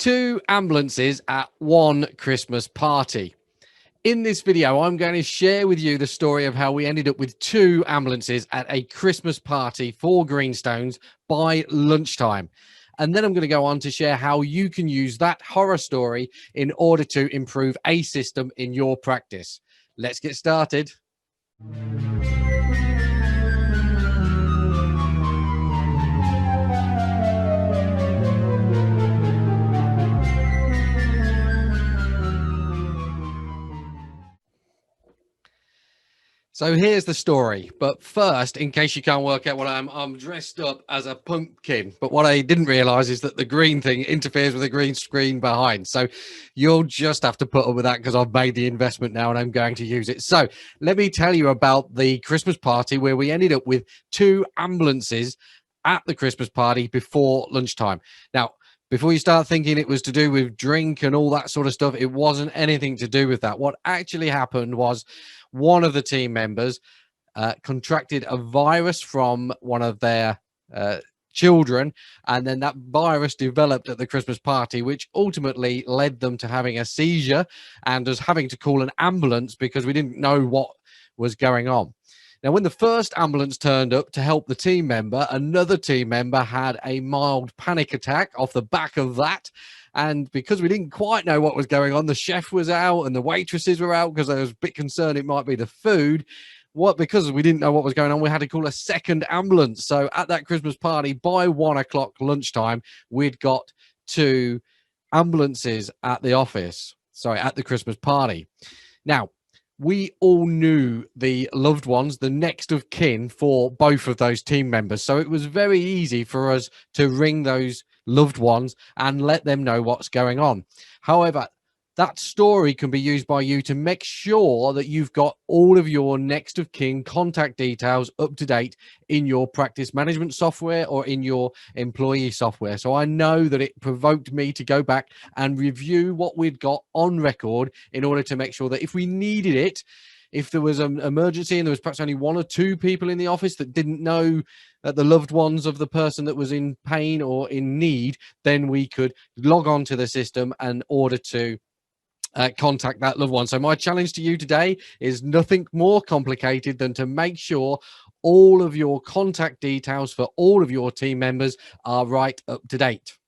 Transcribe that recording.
Two ambulances at one Christmas party. In this video, I'm going to share with you the story of how we ended up with two ambulances at a Christmas party for Greenstones by lunchtime. And then I'm going to go on to share how you can use that horror story in order to improve a system in your practice. Let's get started. So here's the story. But first, in case you can't work out what I'm dressed up as a pumpkin. But what I didn't realize is that the green thing interferes with the green screen behind. So you'll just have to put up with that because I've made the investment now and I'm going to use it. So let me tell you about the Christmas party where we ended up with two ambulances at the Christmas party before lunchtime. Now, before you start thinking it was to do with drink and all that sort of stuff, it wasn't anything to do with that. What actually happened was one of the team members contracted a virus from one of their children, and then that virus developed at the Christmas party, which ultimately led them to having a seizure and us having to call an ambulance because we didn't know what was going on. Now, when the first ambulance turned up to help the team member, another team member had a mild panic attack off the back of that. And because we didn't quite know what was going on, the chef was out and the waitresses were out because I was a bit concerned it might be the food. Because we didn't know what was going on, we had to call a second ambulance. So at that Christmas party, by 1 o'clock lunchtime, we'd got two ambulances at the office. Sorry, at the Christmas party. Now, we all knew the loved ones, the next of kin for both of those team members. So it was very easy for us to ring those loved ones and let them know what's going on. However, that story can be used by you to make sure that you've got all of your next of kin contact details up to date in your practice management software or in your employee software. So I know that it provoked me to go back and review what we'd got on record in order to make sure that if we needed it, if there was an emergency and there was perhaps only one or two people in the office that didn't know that the loved ones of the person that was in pain or in need, then we could log on to the system in order to contact that loved one. So my challenge to you today is nothing more complicated than to make sure all of your contact details for all of your team members are right up to date.